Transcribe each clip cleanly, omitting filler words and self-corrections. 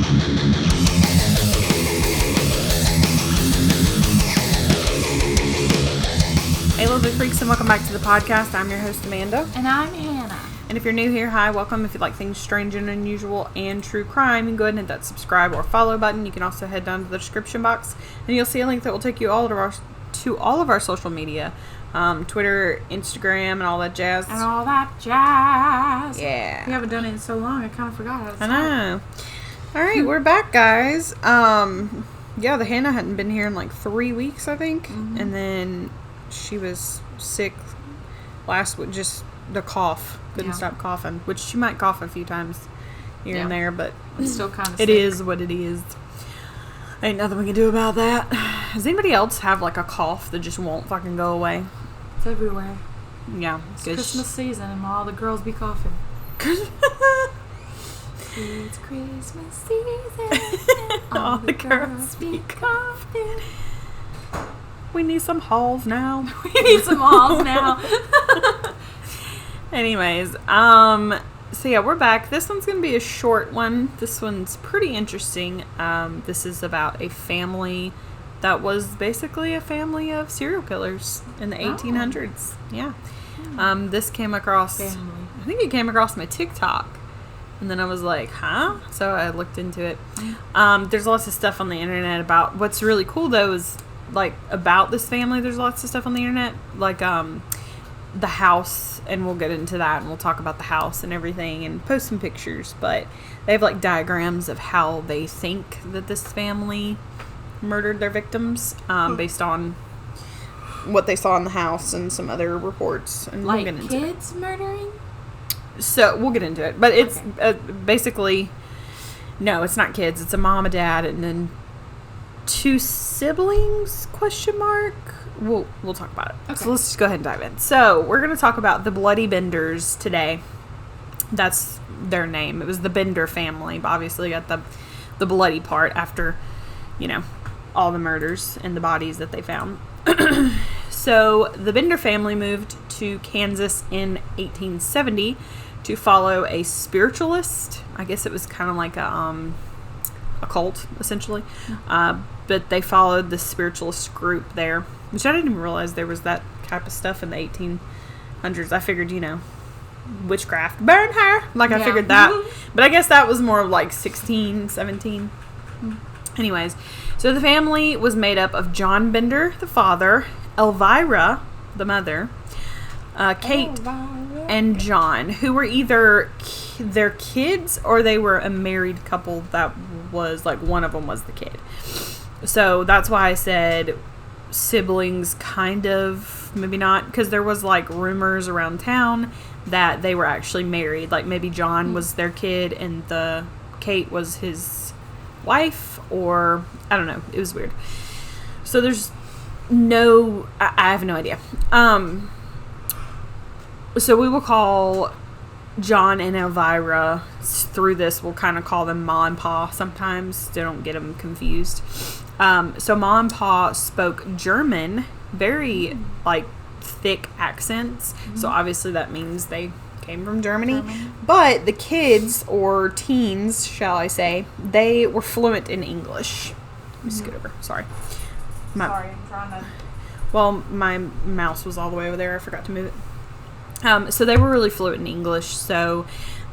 Hey, little big freaks, and welcome back to the podcast. I'm your host, Amanda. And I'm Hannah. And if you're new here, hi, welcome. If you like things strange and unusual and true crime, you can go ahead and hit that subscribe or follow button. You can also head down to the description box, and you'll see a link that will take you all of our social media. Twitter, Instagram, and all that jazz. And all that jazz. Yeah. We haven't done it in so long, I kind of forgot how to I know. All right, we're back, guys. Yeah, the Hannah hadn't been here in like 3 weeks, I think. Mm-hmm. And then she was sick last week, just the cough. Couldn't stop coughing, which she might cough a few times here and there, but it's still kind of it is what it is. Ain't nothing we can do about that. Does anybody else have like a cough that just won't fucking go away? It's everywhere. Yeah. It's Christmas season and all the girls be coughing. It's Christmas season and all the girls be coughing. We need some halls now. We need some halls now. Anyways, so yeah, we're back. This one's going to be a short one. This one's pretty interesting. This is about a family that was basically a family of serial killers in the 1800s. Yeah. This came across, I think it came across my TikTok. And then I was like, huh? So I looked into it. There's lots of stuff on the internet about, what's really cool though is, like, about this family, there's lots of stuff on the internet. Like, the house, and we'll get into that, and we'll talk about the house and everything, and post some pictures. But they have, like, diagrams of how they think that this family murdered their victims, based on what they saw in the house and some other reports. And like we'll get into kids murdering? So, we'll get into it. But it's basically, no, it's not kids. It's a mom, a dad, and then 2 siblings, question mark? We'll talk about it. Okay. So let's just go ahead and dive in. So, we're going to talk about the Bloody Benders today. That's their name. It was the Bender family. But obviously, got the bloody part after, all the murders and the bodies that they found. So, the Bender family moved to Kansas in 1870 to follow a spiritualist. I guess it was kind of like a cult, essentially. But they followed the spiritualist group there, which I didn't even realize there was that type of stuff in the 1800s. I figured, witchcraft. Burn her! I figured that. But I guess that was more of like 16, 17. Anyways, so the family was made up of John Bender, the father, Elvira, the mother, Kate, and John, who were either their kids or they were a married couple that was, like, one of them was the kid. So that's why I said siblings, kind of, maybe not, because there was, like, rumors around town that they were actually married. Like, maybe John was their kid and the Kate was his wife, or I don't know. It was weird. So there's I have no idea. So we will call John and Elvira, through this, we'll kind of call them Ma and Pa sometimes. They don't get them confused. So Ma and Pa spoke German, very, like, thick accents. Mm-hmm. So obviously that means they came from Germany. But the kids, or teens, shall I say, they were fluent in English. Let me scoot over. Sorry. Sorry, I'm trying to... Well, my mouse was all the way over there. I forgot to move it. So they were really fluent in English. So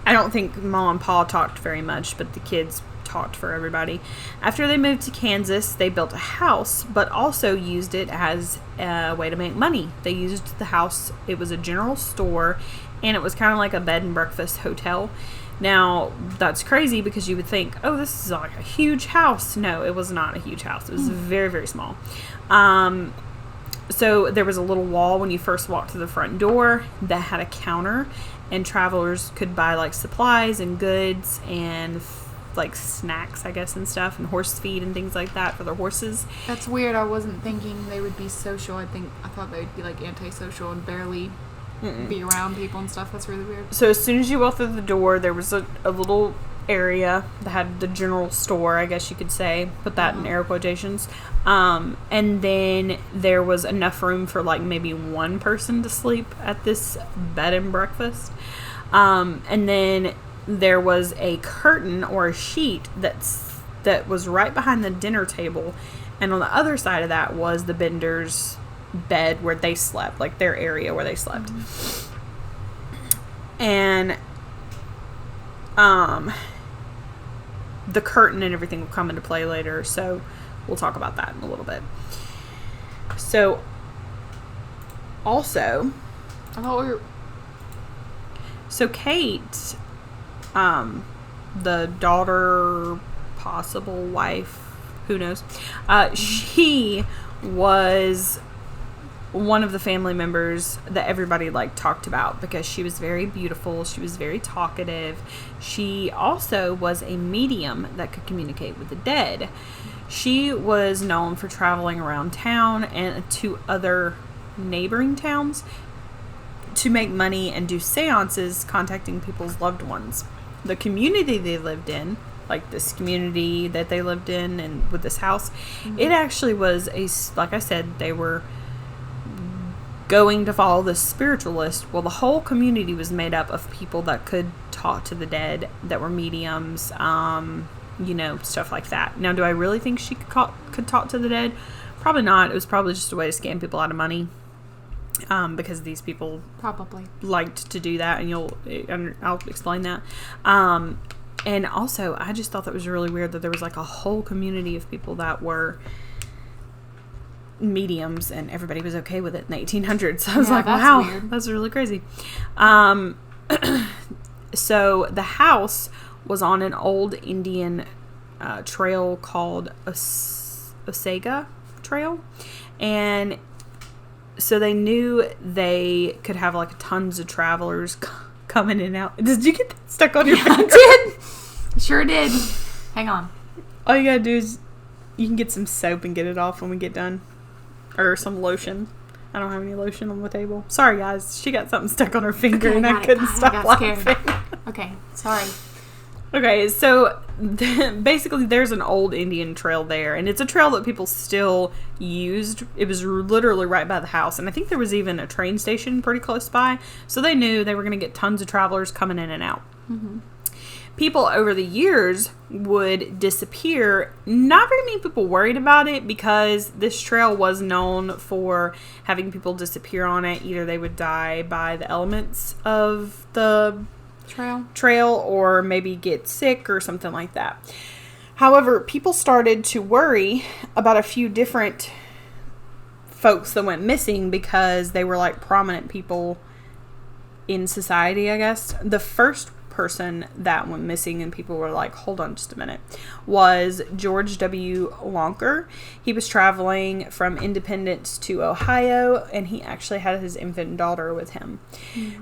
I don't think Mom and Pa talked very much, but the kids talked for everybody. After they moved to Kansas, they built a house, but also used it as a way to make money. They used the house. It was a general store, and it was kind of like a bed and breakfast hotel. Now, that's crazy because you would think, oh, this is like a huge house. No, it was not a huge house. It was very, very small. So there was a little wall when you first walked to the front door that had a counter, and travelers could buy, like, supplies and goods and, like, snacks, I guess, and stuff, and horse feed and things like that for their horses. That's weird. I wasn't thinking they would be social. I thought they would be, like, antisocial and barely be around people and stuff. That's really weird. So as soon as you walked through the door, there was a little area that had the general store, I guess you could say. Put that in air quotations. And then there was enough room for, like, maybe one person to sleep at this bed and breakfast. And then there was a curtain or a sheet that was right behind the dinner table, and on the other side of that was the Benders' bed where they slept, like their area where they slept. And the curtain and everything will come into play later, so we'll talk about that in a little bit. So also, so Kate, the daughter, possible wife, who knows, she was one of the family members that everybody talked about because she was very beautiful. She was very talkative. She also was a medium that could communicate with the dead. She was known for traveling around town and to other neighboring towns to make money and do seances, contacting people's loved ones. The community they lived in, like this community that they lived in and with this house, it actually was like I said, they were going to follow the spiritualist. Well, the whole community was made up of people that could talk to the dead, that were mediums, stuff like that. Now, do I really think she could talk to the dead? Probably not. It was probably just a way to scam people out of money, because these people probably liked to do that, and I'll explain that. And also, I just thought that was really weird that there was a whole community of people that were mediums and everybody was okay with it in the 1800s. So I was wow, weird. That's really crazy. So the house was on an old Indian trail called Osage Trail, and so they knew they could have tons of travelers come in and out. Did you get that stuck on your finger? I did. Sure did. Hang on. All you gotta do is you can get some soap and get it off when we get done. Or some lotion. I don't have any lotion on the table. Sorry, guys. She got something stuck on her finger, and I couldn't stop laughing. Okay, sorry. Okay, so basically there's an old Indian trail there, and it's a trail that people still used. It was literally right by the house, and I think there was even a train station pretty close by, so they knew they were going to get tons of travelers coming in and out. Mm-hmm. People over the years would disappear. Not very many people worried about it because this trail was known for having people disappear on it. Either they would die by the elements of the trail or maybe get sick or something like that. However, people started to worry about a few different folks that went missing because they were prominent people in society, I guess. The first person that went missing and people were hold on just a minute, was George W. Lonker. He was traveling from Independence to Ohio, and he actually had his infant daughter with him.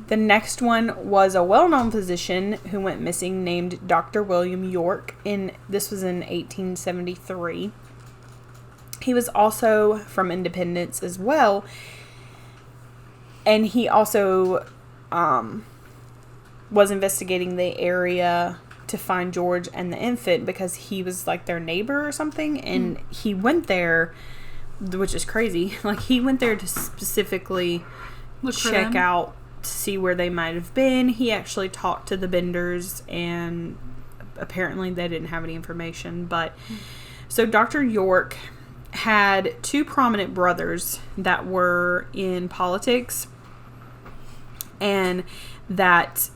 The next one was a well-known physician who went missing named Dr. William York, and this was in 1873. He was also from Independence as well, and he also was investigating the area to find George and the infant because he was their neighbor or something, and he went there, which is crazy. He went there to specifically check out to see where they might have been. He actually talked to the Benders, and apparently they didn't have any information. But so Dr. York had two prominent brothers that were in politics, and that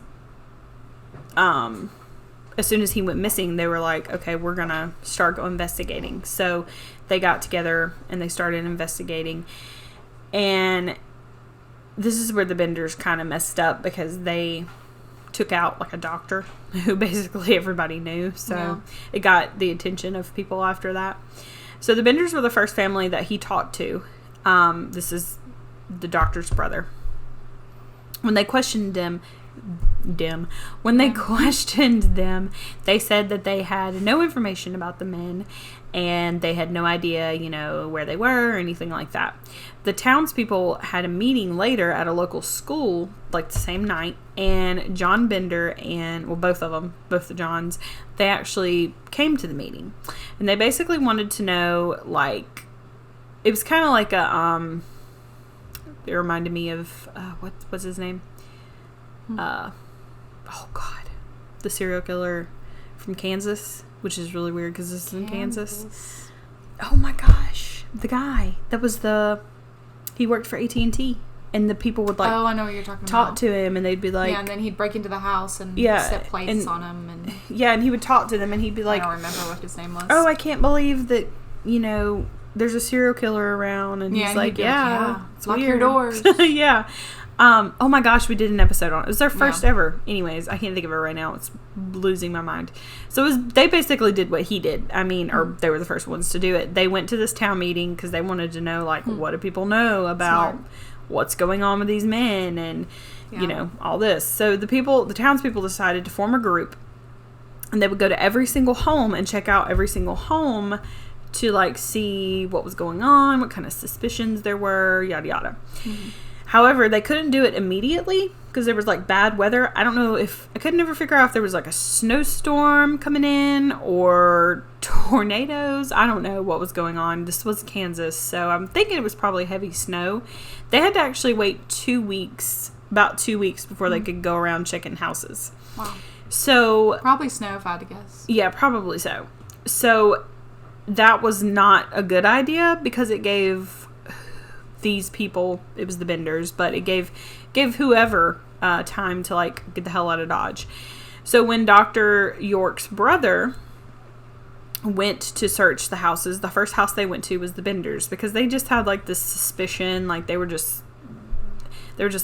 as soon as he went missing, they were okay, we're gonna start investigating. So they got together and they started investigating, and this is where the Benders kind of messed up because they took out a doctor who basically everybody knew, so it got the attention of people after that. So the Benders were the first family that he talked to. This is the doctor's brother. When they questioned questioned them, they said that they had no information about the men, and they had no idea, where they were or anything like that. The townspeople had a meeting later at a local school, the same night, and John Bender and, both of them, both the Johns, they actually came to the meeting. And they basically wanted to know, it was kind of like a, it reminded me of, what's his name? Oh God. the serial killer from Kansas, which is really weird because this is in Kansas. Oh my gosh, the guy that was he worked for AT&T, and the people would like, oh, I know what you're talking talk about. to him, and they'd be like, yeah, and then he'd break into the house and set plates on him, and yeah, and he would talk to them, and he'd be like, I don't remember what his name was. oh, I can't believe that, you know, there's a serial killer around, and he's like, it's lock weird. your doors. Yeah. Oh my gosh, we did an episode on it. It was their first ever. Anyways, I can't think of it right now. It's losing my mind. So they basically did what he did. I mean, or they were the first ones to do it. They went to this town meeting because they wanted to know, like, what do people know about what's going on with these men and, you know, all this. So the townspeople decided to form a group, and they would go to every single home and check out every single home to, like, see what was going on, what kind of suspicions there were, yada, yada. Mm-hmm. However, they couldn't do it immediately because there was, like, bad weather. I don't know I could never figure out if there was, like, a snowstorm coming in or tornadoes. I don't know what was going on. This was Kansas, so I'm thinking it was probably heavy snow. They had to actually wait about 2 weeks before they could go around checking houses. Wow. So probably snow, if I had to guess. Yeah, probably so. So that was not a good idea because it gave these people, it was the Benders, but it gave whoever time to, like, get the hell out of Dodge. So when Dr. York's brother went to search the houses, the first house they went to was the Benders because they just had, like, this suspicion, like they were just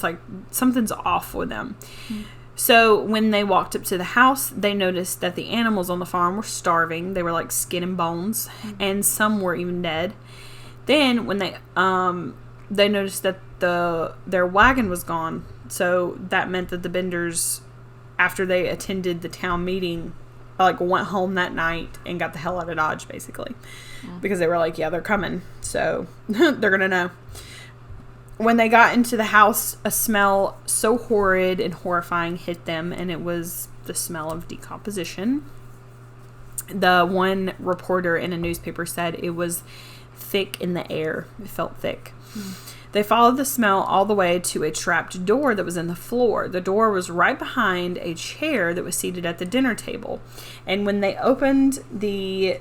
like, something's off with them. Mm-hmm. So when they walked up to the house, they noticed that the animals on the farm were starving. They were like skin and bones, and some were even dead. Then when they noticed that their wagon was gone, so that meant that the Benders, after they attended the town meeting, like, went home that night and got the hell out of Dodge, basically, because they were like, yeah, they're coming, so they're gonna know. When they got into the house, a smell so horrid and horrifying hit them, and it was the smell of decomposition. The one reporter in a newspaper said it was thick in the air. It felt thick. They followed the smell all the way to a trapped door that was in the floor. The door was right behind a chair that was seated at the dinner table. And when they opened the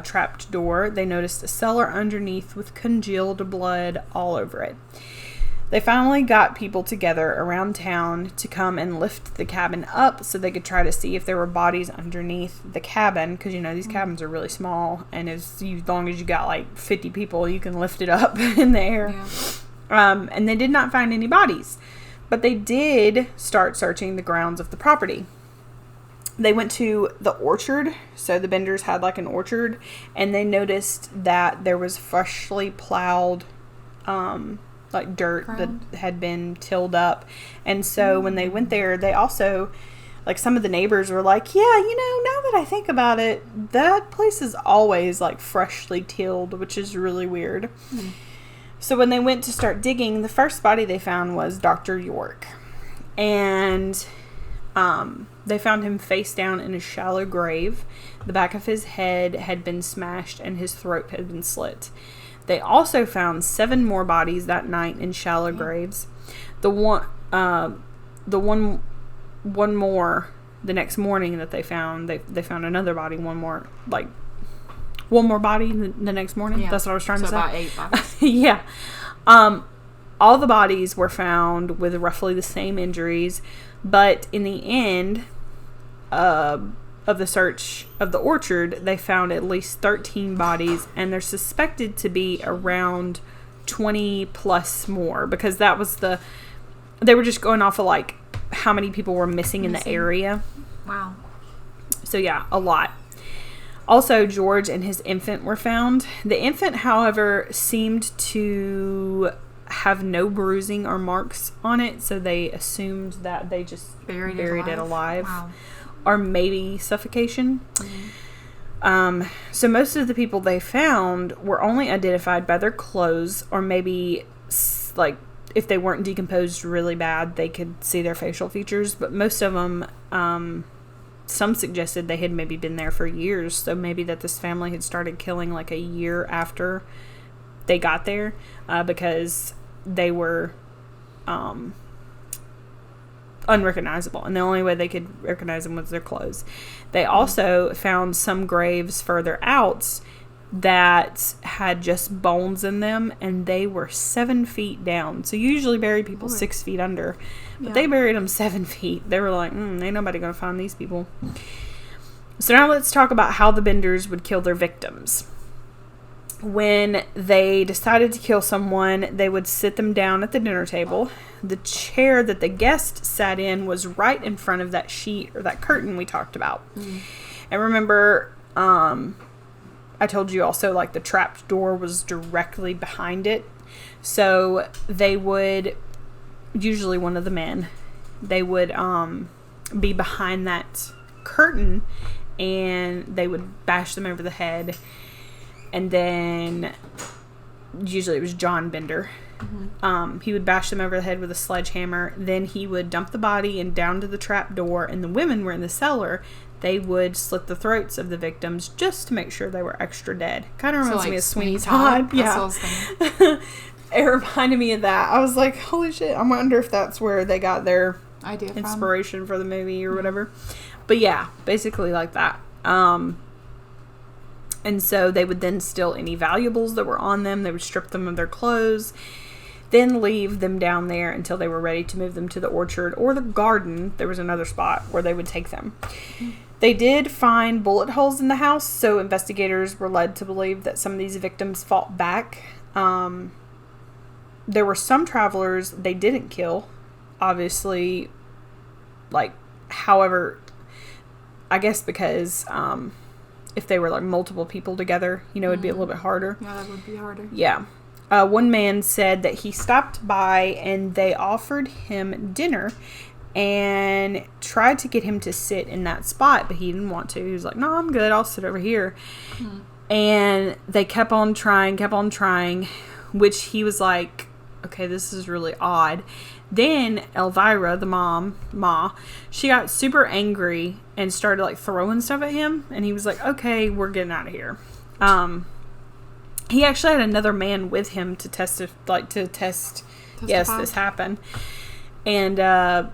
trapped door, they noticed a cellar underneath with congealed blood all over it. They finally got people together around town to come and lift the cabin up so they could try to see if there were bodies underneath the cabin, because, you know, these cabins are really small, and as long as you got like 50 people, you can lift it up in the air. Yeah. And they did not find any bodies, but they did start searching the grounds of the property. They went to the orchard, so the Benders had like an orchard, and they noticed that there was freshly plowed like dirt ground that had been tilled up. And so when they went there, they also, like, some of the neighbors were like, yeah, you know, now that I think about it, that place is always like freshly tilled, which is really weird. So when they went to start digging, the first body they found was Dr. York, and they found him face down in a shallow grave. The back of his head had been smashed and his throat had been slit. They also found 7 more bodies that night in shallow graves. The one more the next morning that they found found another body. One more body the next morning. Yeah. That's what I was trying to say. About 8 bodies. Yeah. All the bodies were found with roughly the same injuries, but in the end of the search of the orchard, they found at least 13 bodies, and they're suspected to be around 20 plus more, because that was they were just going off of like how many people were missing in the area. Wow. So yeah, a lot. Also, George and his infant were found. The infant, however, seemed to have no bruising or marks on it, so they assumed that they just buried it alive. Wow. Or maybe suffocation. So most of the people they found were only identified by their clothes, or maybe, like, if they weren't decomposed really bad, they could see their facial features. But most of them, some suggested they had maybe been there for years. So maybe that this family had started killing like a year after they got there, because they were unrecognizable, and the only way they could recognize them was their clothes. They also found some graves further out that had just bones in them, and they were 7 feet down. So you usually bury people 6 feet under, but they buried them 7 feet. They were like, ain't nobody gonna find these people. So now let's talk about how the Benders would kill their victims. When they decided to kill someone, they would sit them down at the dinner table. The chair that the guest sat in was right in front of that sheet or that curtain we talked about. And remember, I told you also, like, the trap door was directly behind it. So they would, usually one of the men, they would be behind that curtain, and they would bash them over the head. And then usually it was John Bender. He would bash them over the head with a sledgehammer. Then he would dump the body and down to the trap door, and the women were in the cellar. They would slit the throats of the victims just to make sure they were extra dead. Kind of reminds me of Sweeney Todd. Yeah. It reminded me of that. I was like, holy shit, I wonder if that's where they got their inspiration for the movie or whatever. But yeah, basically like that. And so they would then steal any valuables that were on them. They would strip them of their clothes, then leave them down there until they were ready to move them to the orchard or the garden. There was another spot where they would take them. They did find bullet holes in the house, so investigators were led to believe that some of these victims fought back. There were some travelers they didn't kill, obviously, however, I guess because if they were like multiple people together, it'd be a little bit harder. Yeah, that would be harder. Yeah. One man said that he stopped by and they offered him dinner and tried to get him to sit in that spot, but he didn't want to. He was like, no, I'm good. I'll sit over here. And they kept on trying, which he was like, okay, this is really odd. Then Elvira, the Ma, she got super angry and started like throwing stuff at him. And he was like, okay, we're getting out of here. He actually had another man with him to testify. Yes, this happened. And,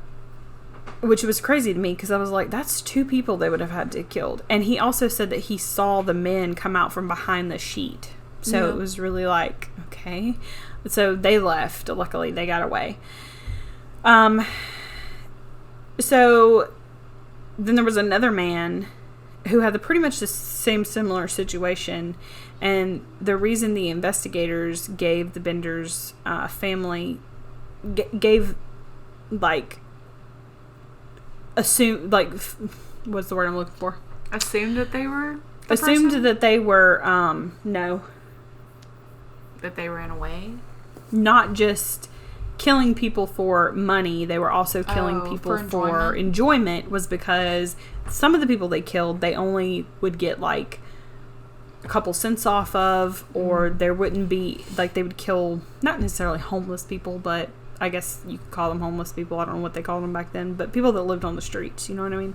which was crazy to me because I was like, that's 2 people they would have had to killed. And he also said that he saw the men come out from behind the sheet. So it was really like, okay. So they left. Luckily, they got away. So then there was another man who had pretty much the same similar situation. And the reason the investigators gave the Benders family, gave, what's the word I'm looking for? Assumed that they were that they were, no. That they ran away? Not just killing people for money, they were also killing people for enjoyment, was because some of the people they killed, they only would get like a couple cents off of, or there wouldn't be, like, they would kill not necessarily homeless people, but I guess you could call them homeless people. I don't know what they called them back then, but people that lived on the streets, you know what I mean?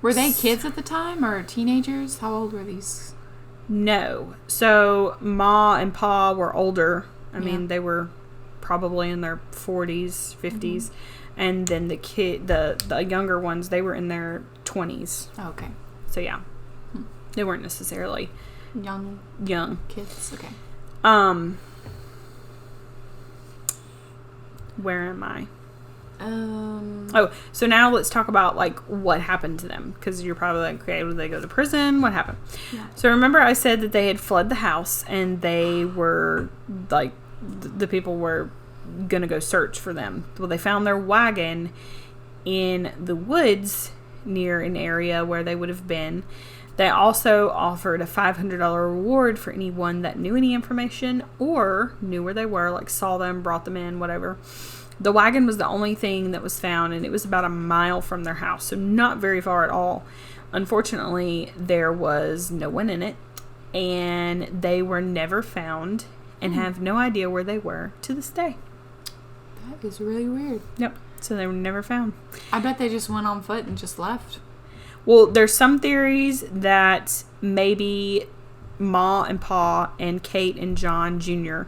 Were they kids at the time or teenagers? How old were these? No. So Ma and Pa were older. I mean, they were probably in their 40s, 50s. And then the younger ones, they were in their 20s. Oh, okay. So yeah. They weren't necessarily young kids. Okay. Where am I? So now let's talk about like what happened to them, because you're probably like, okay, did they go to prison? What happened? Yeah. So remember I said that they had fled the house and they were like, the people were gonna go search for them. Well, they found their wagon in the woods near an area where they would have been. They also offered a $500 reward for anyone that knew any information or knew where they were, like saw them, brought them in, whatever. The wagon was the only thing that was found, and it was about a mile from their house, so not very far at all. Unfortunately, there was no one in it, and they were never found and have no idea where they were to this day. That is really weird. Yep. So they were never found. I bet they just went on foot and just left. Well, there's some theories that maybe Ma and Pa and Kate and John Jr.,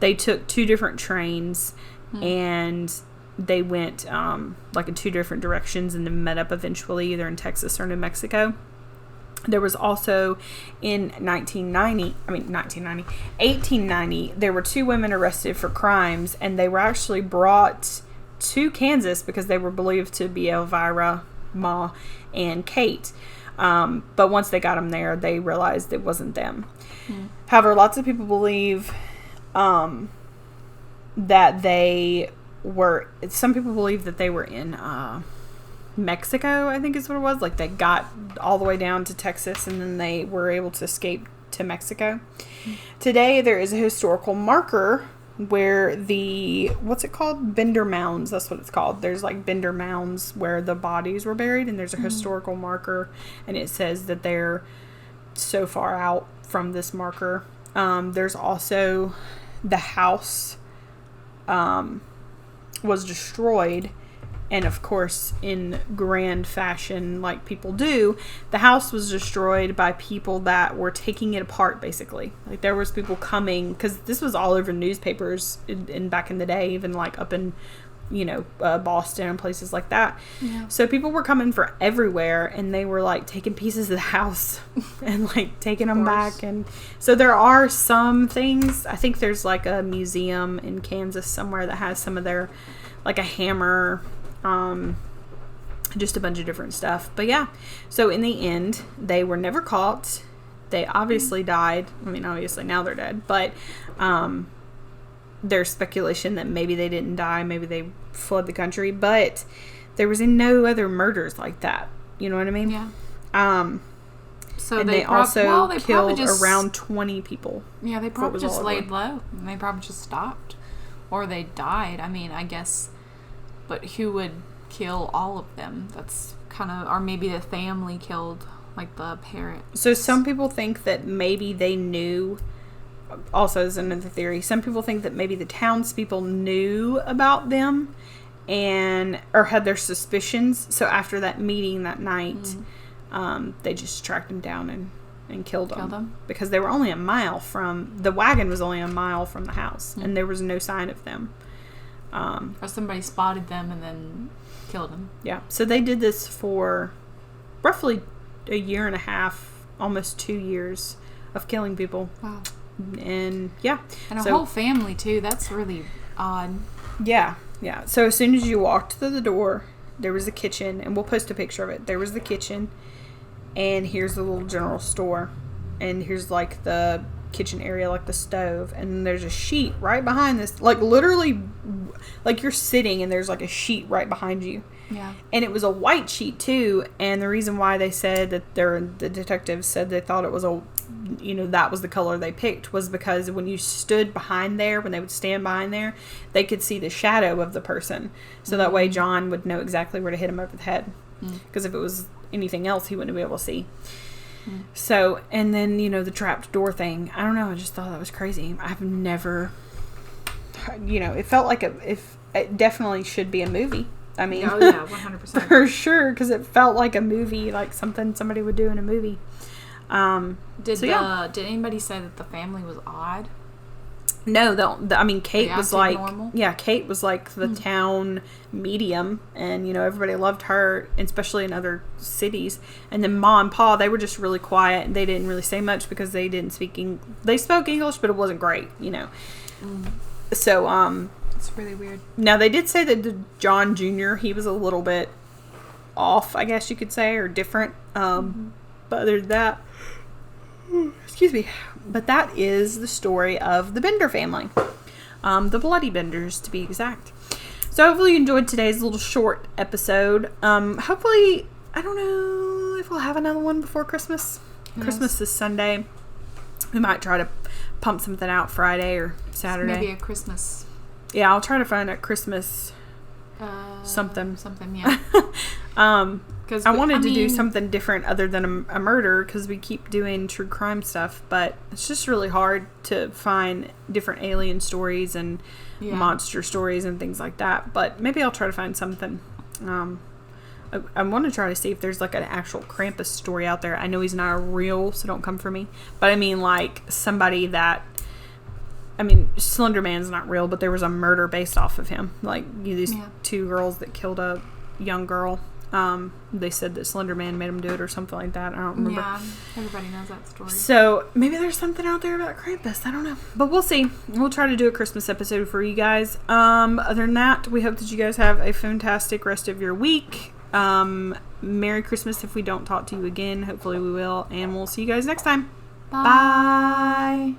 they took 2 different trains and they went like in 2 different directions and then met up eventually either in Texas or New Mexico. There was also in 1890, there were 2 women arrested for crimes, and they were actually brought to Kansas because they were believed to be Elvira, Ma, and Kate. But once they got them there, they realized it wasn't them. However, lots of people believe that they were, some people believe that they were in Mexico, I think is what it was. Like they got all the way down to Texas and then they were able to escape to Mexico. Today there is a historical marker where what's it called? Bender Mounds. That's what it's called. There's like Bender Mounds where the bodies were buried, and there's a historical marker, and it says that they're so far out from this marker. There's also the house was destroyed, and of course in grand fashion like people do, the house was destroyed by people that were taking it apart basically. Like there was people coming, because this was all over newspapers in back in the day, even like up in Boston and places like that. Yeah. So people were coming from everywhere, and they were like taking pieces of the house and like taking them back. And so there are some things. I think there's like a museum in Kansas somewhere that has some of their, like a hammer, just a bunch of different stuff. But yeah, so in the end, they were never caught. They obviously died. I mean, obviously now they're dead, but there's speculation that maybe they didn't die, maybe they fled the country, but there was no other murders like that. You know what I mean? Yeah. So and they also killed around 20 people. Yeah, they probably just laid low. And they probably just stopped, or they died. I mean, I guess, but who would kill all of them? That's kind of, or maybe the family killed like the parents. So some people think that maybe they knew. Also, as another theory, some people think that maybe the townspeople knew about them or had their suspicions. So after that meeting that night, they just tracked them down and killed them. Because they were only a mile from, the wagon was only a mile from the house, and there was no sign of them. Or somebody spotted them and then killed them. Yeah. So they did this for roughly a year and a half, almost 2 years of killing people. Wow. And yeah, and a whole family too. That's really odd. Yeah. So as soon as you walked through the door, there was a kitchen, and we'll post a picture of it. There was the kitchen, and here's the little general store, and here's like the kitchen area, like the stove, and there's a sheet right behind this, like literally, like you're sitting and there's like a sheet right behind you. Yeah. And it was a white sheet too, and the reason why they said that the detectives said they thought it was that was the color they picked was because when you stood behind there, when they would stand behind there, they could see the shadow of the person. So that way John would know exactly where to hit him over the head. Because if it was anything else, he wouldn't be able to see. So, and then, the trapped door thing. I don't know. I just thought that was crazy. I've never, it felt like it definitely should be a movie. I mean, oh yeah, 100%. For sure, because it felt like a movie, like something somebody would do in a movie. Did anybody say that the family was odd? No, Kate was like, normal? Yeah, Kate was like the town medium, and everybody loved her, especially in other cities. And then Ma and Pa, they were just really quiet, and they didn't really say much because they didn't speak they spoke English, but it wasn't great, So, it's really weird. Now they did say that John Jr., he was a little bit off, I guess you could say, or different. But other than that, excuse me. But that is the story of the Bender family. The Bloody Benders, to be exact. So hopefully you enjoyed today's little short episode. Hopefully, I don't know if we'll have another one before Christmas. Yes. Christmas is Sunday. We might try to pump something out Friday or Saturday. Maybe a Christmas. Yeah, I'll try to find a Christmas something. Something, yeah. Because I wanted to do something different other than a murder, because we keep doing true crime stuff, but it's just really hard to find different alien stories and monster stories and things like that. But maybe I'll try to find something. I want to try to see if there's like an actual Krampus story out there. I know he's not real, so don't come for me. But I mean, like somebody that I mean, Slender Man's not real, but there was a murder based off of him. Like, these two girls that killed a young girl. They said that Slender Man made them do it or something like that. I don't remember. Yeah, everybody knows that story. So maybe there's something out there about Krampus. I don't know, but we'll see. We'll try to do a Christmas episode for you guys. Other than that, we hope that you guys have a fantastic rest of your week. Merry Christmas if we don't talk to you again. Hopefully we will, and we'll see you guys next time. Bye.